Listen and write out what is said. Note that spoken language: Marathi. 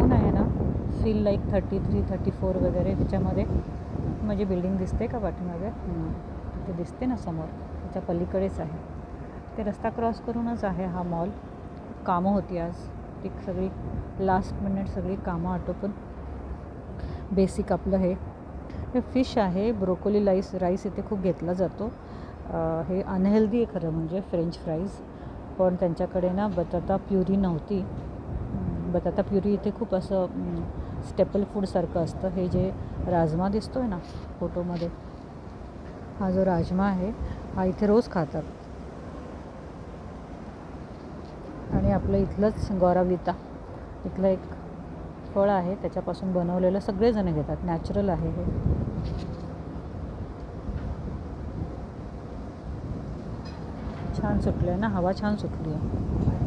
इकडून आहे ना फील लाईक 33-34 वगैरे त्याच्यामध्ये माझी बिल्डिंग दिसते का पाठीमागे ते दिसते ना समोर, त्याच्या पलीकडेच आहे ते. रस्ता क्रॉस करूनच आहे हा मॉल. कामं होती आज, ती सगळी लास्ट मिनिट सगळी कामं आटोपून बेसिक आपलं हे फिश आहे. ब्रोकोली राईस इथे खूप घेतला जातो. हे अनहेल्दी आहे खरं म्हणजे फ्रेंच फ्राईज, पण त्यांच्याकडे ना बटाटा प्युरी नव्हती. बटाटा प्युरी इथे खूप असं स्टेपल फूडसारखं असतं. हे जे राजमा दिसतो आहे ना फोटोमध्ये, हा जो राजमा आहे हा इथे रोज खातात. आणि आपलं इथलंच गौराविता इथलं एक फळ आहे, त्याच्यापासून बनवलेलं सगळेजण घेतात. नॅचरल आहे हे. छान सुटलं आहे ना, हवा छान सुटली आहे.